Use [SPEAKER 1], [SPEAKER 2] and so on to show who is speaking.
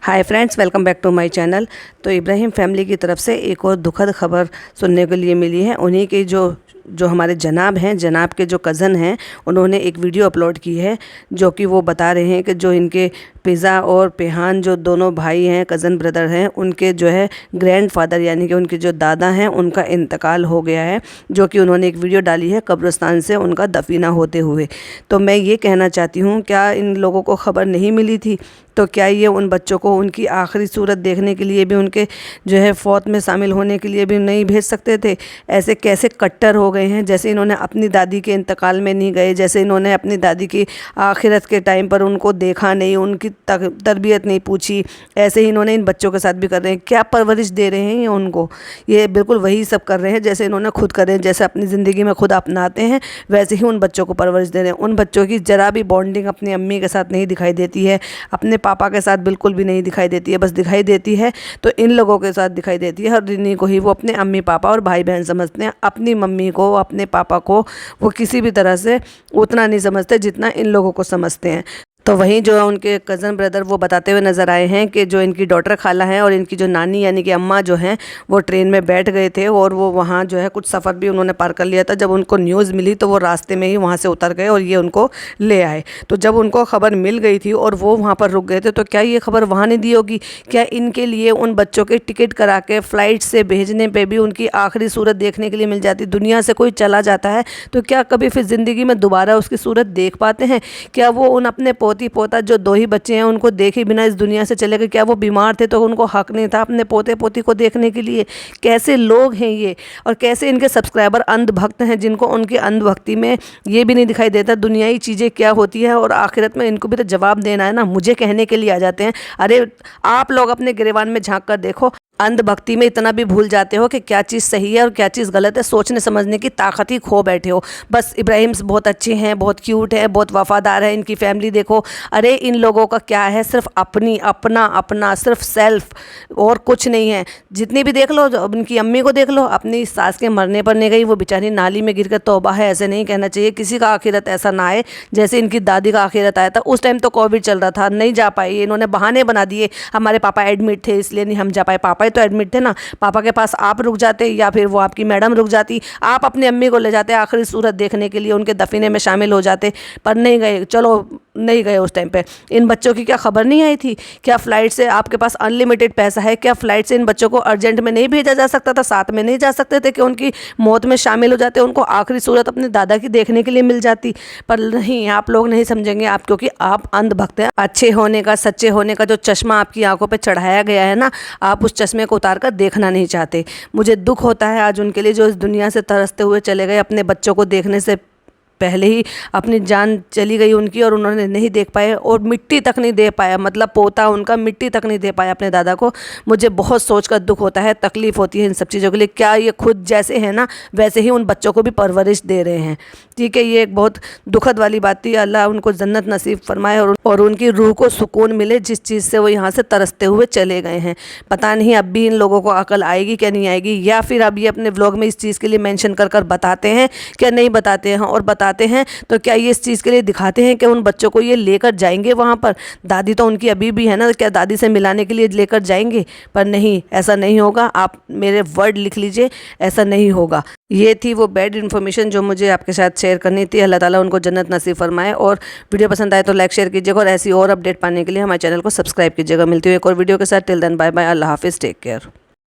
[SPEAKER 1] Hi friends, welcome back to my channel. तो Ibrahim family की तरफ से एक और दुखद खबर सुनने के लिए मिली है। उन्हीं की जो हमारे जनाब हैं, जनाब के जो कज़न हैं, उन्होंने एक वीडियो अपलोड की है जो कि वो बता रहे हैं कि जो इनके पिज़ा और पेहान जो दोनों भाई हैं, कज़न ब्रदर हैं, उनके जो है ग्रैंडफादर यानी कि उनके जो दादा हैं उनका इंतकाल हो गया है, जो कि उन्होंने एक वीडियो डाली है कब्रिस्तान से उनका दफीना होते हुए। तो मैं ये कहना चाहती हूँ, क्या इन लोगों को ख़बर नहीं मिली थी? तो क्या ये उन बच्चों को उनकी आखिरी सूरत देखने के लिए भी, उनके जो है फौत में शामिल होने के लिए भी नहीं भेज सकते थे? ऐसे कैसे कट्टर हो गए हैं, जैसे इन्होंने अपनी दादी के इंतकाल में नहीं गए, जैसे इन्होंने अपनी दादी की आखिरत के टाइम पर उनको देखा नहीं, उनकी तरबियत नहीं पूछी, ऐसे ही इन्होंने इन बच्चों के साथ भी कर रहे हैं। क्या परवरिश दे रहे हैं ये उनको? ये बिल्कुल वही सब कर रहे हैं जैसे इन्होंने खुद कर रहे हैं। जैसे अपनी ज़िंदगी में खुद अपनाते हैं वैसे ही उन बच्चों को परवरिश दे रहे हैं। उन बच्चों की ज़रा भी बॉन्डिंग अपनी अम्मी के साथ नहीं दिखाई देती है, अपने पापा के साथ बिल्कुल भी नहीं दिखाई देती है। बस दिखाई देती है तो इन लोगों के साथ दिखाई देती है। हर इन्हीं को ही वो अपने अम्मी पापा और भाई बहन समझते हैं। अपनी मम्मी को, अपने पापा को वो किसी भी तरह से उतना नहीं समझते जितना इन लोगों को समझते हैं। तो वहीं जो उनके कज़न ब्रदर वो बताते हुए नज़र आए हैं कि जो इनकी डॉटर खाला हैं और इनकी जो नानी यानी कि अम्मा जो हैं, वो ट्रेन में बैठ गए थे और वो वहाँ जो है कुछ सफ़र भी उन्होंने पार कर लिया था। जब उनको न्यूज़ मिली तो वो रास्ते में ही वहाँ से उतर गए और ये उनको ले आए। तो जब उनको ख़बर मिल गई थी और वो वहाँ पर रुक गए थे, तो क्या ये खबर वहाँ नहीं दी होगी? क्या इनके लिए उन बच्चों के टिकट करा के फ़्लाइट से भेजने पर भी उनकी आखिरी सूरत देखने के लिए मिल जाती? दुनिया से कोई चला जाता है तो क्या कभी फिर ज़िंदगी में दोबारा उसकी सूरत देख पाते हैं? क्या वो उन अपने पोती पोता जो दो ही बच्चे हैं उनको देखे बिना इस दुनिया से चले गए? क्या वो बीमार थे तो उनको हक नहीं था अपने पोते पोती को देखने के लिए? कैसे लोग हैं ये, और कैसे इनके सब्सक्राइबर अंधभक्त हैं जिनको उनकी अंधभक्ति में ये भी नहीं दिखाई देता दुनियाई चीज़ें क्या होती है, और आखिरत में इनको भी तो जवाब देना है ना। मुझे कहने के लिए आ जाते हैं। अरे आप लोग अपने गिरेबान में झांक कर देखो, अंधभक्ति में इतना भी भूल जाते हो कि क्या चीज़ सही है और क्या चीज़ गलत है। सोचने समझने की ताकत ही खो बैठे हो। बस इब्राहिम बहुत अच्छे हैं, बहुत क्यूट है, बहुत वफादार है, इनकी फैमिली देखो। अरे इन लोगों का क्या है, सिर्फ अपनी अपना अपना सिर्फ सेल्फ, और कुछ नहीं है। जितनी भी देख लो, इनकी अम्मी को देख लो, अपनी सास के मरने पर नहीं गई, वो बेचारी नाली में गिर कर तौबा है, ऐसे नहीं कहना चाहिए। किसी का आखिरत ऐसा ना आए जैसे इनकी दादी का आखिरत आया था। उस टाइम तो कोविड चल रहा था, नहीं जा पाई, इन्होंने बहाने बना दिए। हमारे पापा एडमिट थे इसलिए नहीं हम जा पाए। पापा तो एडमिट थे ना, पापा के पास आप रुक जाते या फिर वो आपकी मैडम रुक जाती, आप अपनी अम्मी को ले जाते आखिरी सूरत देखने के लिए, उनके दफीने में शामिल हो जाते, पर नहीं गए। चलो नहीं गए उस टाइम पे। इन बच्चों की क्या खबर नहीं आई थी? क्या फ़्लाइट से आपके पास अनलिमिटेड पैसा है? क्या फ़्लाइट से इन बच्चों को अर्जेंट में नहीं भेजा जा सकता था? साथ में नहीं जा सकते थे कि उनकी मौत में शामिल हो जाते, उनको आखिरी सूरत अपने दादा की देखने के लिए मिल जाती? पर नहीं, आप लोग नहीं समझेंगे, आप क्योंकि आप अंधभक्त हैं। अच्छे होने का, सच्चे होने का जो चश्मा आपकी आंखों पर चढ़ाया गया है ना, आप उस चश्मे को उतार कर देखना नहीं चाहते। मुझे दुख होता है आज उनके लिए जो इस दुनिया से तरसते हुए चले गए। अपने बच्चों को देखने से पहले ही अपनी जान चली गई उनकी और उन्होंने नहीं देख पाए, और मिट्टी तक नहीं दे पाया, मतलब पोता उनका मिट्टी तक नहीं दे पाया अपने दादा को। मुझे बहुत सोचकर दुख होता है, तकलीफ़ होती है इन सब चीज़ों के लिए। क्या ये खुद जैसे हैं ना वैसे ही उन बच्चों को भी परवरिश दे रहे हैं? ठीक है, ये एक बहुत दुखद वाली बात थी। अल्लाह उनको जन्नत नसीब फरमाए और उनकी रूह को सुकून मिले जिस चीज़ से वो यहाँ से तरसते हुए चले गए हैं। पता नहीं अब भी इन लोगों को अकल आएगी क्या नहीं आएगी, या फिर अब ये अपने व्लॉग में इस चीज़ के लिए मेंशन कर कर बताते हैं क्या नहीं बताते हैं, और बताते हैं तो क्या ये इस चीज़ के लिए दिखाते हैं कि उन बच्चों को ये लेकर जाएंगे वहाँ पर? दादी तो उनकी अभी भी है ना, क्या दादी से मिलाने के लिए लेकर जाएंगे? पर नहीं, ऐसा नहीं होगा। आप मेरे वर्ड लिख लीजिए, ऐसा नहीं होगा। ये थी वो बैड इन्फॉर्मेशन जो मुझे आपके साथ शेयर करनी थी। अल्लाह ताला उनको जन्नत नसीब फरमाए। और वीडियो पसंद आए तो लाइक शेयर कीजिएगा, और ऐसी और अपडेट पाने के लिए हमारे चैनल को सब्सक्राइब कीजिएगा। मिलती हुई एक और वीडियो के साथ। टिल देन बाय बाय, अल्लाह हाफिज़, टेक केयर।